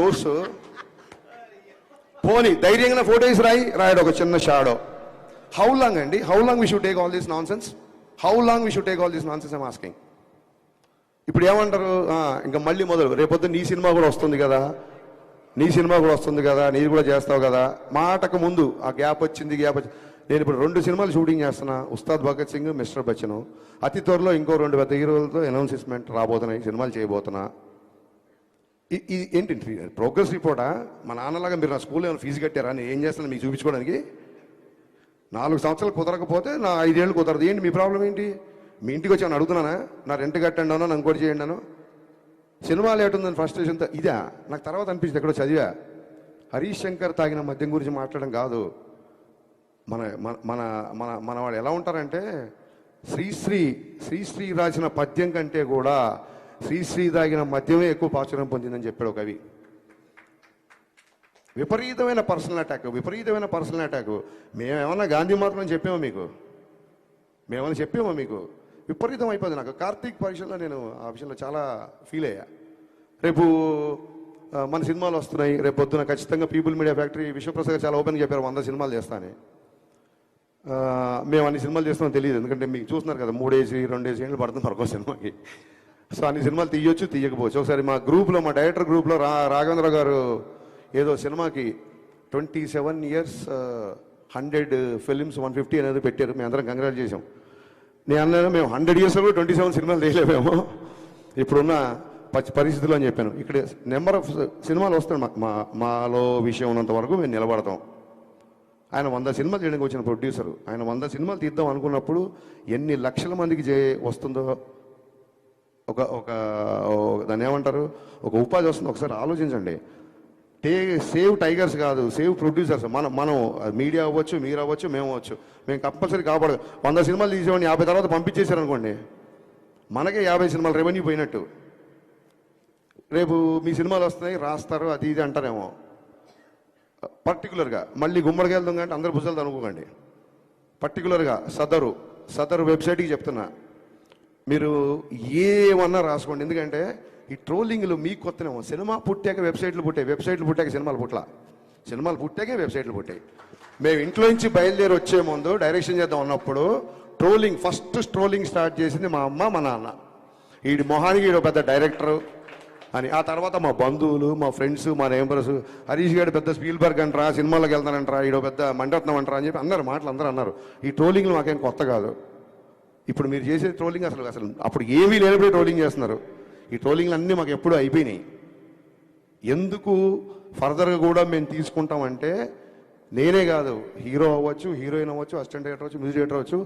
Course పోనీ ధైర్యంగా photo వేసి రాయడు ఒక చిన్న షాడో. హౌ లాంగ్ అండి? How long we should take all this non sense? How long we should take all this non sense I'm asking. ఇప్పుడు ఏమంటారు, ఇంకా మళ్ళీ మొదలు, రేపొద్దు నీ సినిమా కూడా వస్తుంది కదా, నీది కూడా చేస్తావు కదా. మాటకు ముందు ఆ గ్యాప్ వచ్చింది. నేను ఇప్పుడు 2 సినిమాలు షూటింగ్ చేస్తున్నా, ఉస్తాద్ భగత్ సింగ్, మిస్టర్ బచ్చన్. అతి త్వరలో ఇంకో 2 పెద్ద హీరోలతో అనౌన్స్మెంట్ రాబోతున్నాయి, సినిమాలు చేయబోతున్నా. ఇది ఏంటి ప్రోగ్రెస్ రిపోర్టా? మా నాన్నలాగా మీరు నా స్కూల్లో ఏమైనా ఫీజు కట్టారా? నేను ఏం చేస్తాను మీకు చూపించుకోవడానికి? 4 సంవత్సరాలు కుదరకపోతే నా 5 ఏళ్ళు కుదరదు. ఏంటి మీ ప్రాబ్లం ఏంటి? మీ ఇంటికి వచ్చి అడుగుతున్నానా? నా రెంట్ కట్టండి అన్నా, ఇంకోటి చేయండి అను. సినిమాలు ఏటుందని ఫ్రస్ట్రేషన్తో ఇదా నాకు తర్వాత అనిపించింది. ఎక్కడో చదివా, హరీష్ శంకర్ తాగిన మద్యం గురించి మాట్లాడడం కాదు. మన మన మన మన వాళ్ళు ఎలా ఉంటారంటే, శ్రీశ్రీ రాసిన పద్యం కంటే కూడా శ్రీశ్రీ తాగిన మద్యమే ఎక్కువ ప్రాచుర్యం పొందిందని చెప్పాడు ఒక కవి. విపరీతమైన పర్సనల్ అటాక్. మేమేమన్నా గాంధీ మాత్రం చెప్పామో మీకు? విపరీతం అయిపోయింది. నాకు కార్తీక్ పరీక్షలో నేను ఆ విషయంలో చాలా ఫీల్ అయ్యా. రేపు మన సినిమాలు వస్తున్నాయి, రేపు పొద్దున ఖచ్చితంగా పీపుల్ మీడియా ఫ్యాక్టరీ విశ్వప్రసాద్ చాలా ఓపెన్గా చెప్పారు 100 సినిమాలు చేస్తానని. మేము అన్ని సినిమాలు చేస్తామో తెలియదు, ఎందుకంటే మీకు చూస్తున్నారు కదా 3 ఏళ్ళు పడుతుంది మరొక సినిమాకి. సో అన్ని సినిమాలు తీయొచ్చు, తీయకపోవచ్చు. ఒకసారి మా గ్రూప్లో, మా డైరెక్టర్ గ్రూప్లో రాఘవేంద్ర గారు ఏదో సినిమాకి 27 years 100 films 150 అనేది పెట్టారు. మేము అందరం కంగ్రాట్ చేసాం. నేను అన్నాను, మేము 100 yearsలో 27 సినిమాలు తీయలేమేమో ఇప్పుడున్న పరిస్థితుల్లో అని చెప్పాను. ఇక్కడ నెంబర్ ఆఫ్ సినిమాలు వస్తాయి, మాలో విషయం ఉన్నంత వరకు మేము నిలబడతాం. ఆయన 100 సినిమాలు చేయడానికి వచ్చిన ప్రొడ్యూసరు, ఆయన 100 సినిమాలు తీద్దాం అనుకున్నప్పుడు ఎన్ని లక్షల మందికి వస్తుందో, దాన్ని ఏమంటారు, ఒక ఉపాధి వస్తుందో ఒకసారి ఆలోచించండి. సేవ్ టైగర్స్ కాదు, సేవ్ ప్రొడ్యూసర్స్. మనం మీడియా అవ్వచ్చు, మీరు అవ్వచ్చు, మేము అవ్వచ్చు. మేము కంపల్సరీ కాపాడదు. 100 సినిమాలు తీసేవాడిని 50 తర్వాత పంపించేశారు అనుకోండి, మనకే 50 సినిమాలు రెవెన్యూ పోయినట్టు. రేపు మీ సినిమాలు వస్తున్నాయి, రాస్తారు, అది ఇది అంటారేమో. పర్టికులర్గా మళ్ళీ గుమ్మడికి వెళ్దాం కంటే అందరు భుజాలు అనుకోకండి. పర్టికులర్గా సదరు వెబ్సైట్కి చెప్తున్నా, మీరు ఏమన్నా రాసుకోండి. ఎందుకంటే ఈ ట్రోలింగ్లు మీకు కొత్తనేమో. సినిమా పుట్టాక వెబ్సైట్లు పుట్టాక సినిమాలు పుట్టాకే వెబ్సైట్లు పుట్టాయి. మేము ఇంట్లో నుంచి బయలుదేరి వచ్చే ముందు డైరెక్షన్ చేద్దాం అన్నప్పుడు ఫస్ట్ ట్రోలింగ్ స్టార్ట్ చేసింది మా అమ్మ, మా నాన్న. వీడి మొహానికి వీడు పెద్ద డైరెక్టరు అని. ఆ తర్వాత మా బంధువులు, మా ఫ్రెండ్స్, మా నేబర్స్, హరీష్ గారు పెద్ద స్పీల్బర్గ్ అంటారా, సినిమాలకు వెళ్తానంటారా, ఈడో పెద్ద మండరత్నం అంటారా అని చెప్పి అందరు అన్నారు. ఈ ట్రోలింగ్లు మాకేం కొత్త కాదు. ఇప్పుడు మీరు చేసే ట్రోలింగ్ అసలు అప్పుడు ఏమీ లేనప్పుడే ట్రోలింగ్ చేస్తున్నారు. ఈ ట్రోలింగ్లు అన్నీ మాకు ఎప్పుడూ అయిపోయినాయి. ఎందుకు ఫర్దర్గా కూడా మేము తీసుకుంటామంటే, నేనే కాదు, హీరో అవ్వచ్చు, హీరోయిన్ అవ్వచ్చు, అసిస్టెంట్ డైరెక్టర్ అవ్వచ్చు, మ్యూజిక్ డైరెక్టర్ అవ్వచ్చు,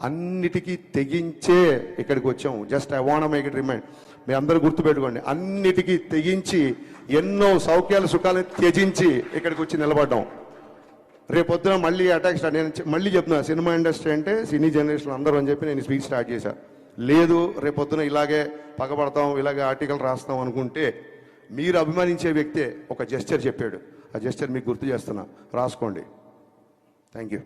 అన్నిటికీ తెగించే ఇక్కడికి వచ్చాము. Just I want make it remind. మీ అందరూ గుర్తుపెట్టుకోండి, అన్నిటికీ తెగించి ఎన్నో సౌఖ్యాలు సుఖాలను త్యజించి ఇక్కడికి వచ్చి నిలబడ్డాం. రేపొద్దున మళ్ళీ అటాక్ స్టార్ట్. నేను మళ్ళీ చెప్తున్నా, సినిమా ఇండస్ట్రీ అంటే సినీ జనరేషన్ అందరూ అని చెప్పి నేను స్పీచ్ స్టార్ట్ చేశాను. లేదు రేపొద్దున ఇలాగే పగబడతాం, ఇలాగే ఆర్టికల్ రాస్తాం అనుకుంటే, మీరు అభిమానించే వ్యక్తే ఒక జెస్చర్ చెప్పాడు. ఆ జెస్చర్ మీకు గుర్తు చేస్తున్నా, రాసుకోండి. Thank you.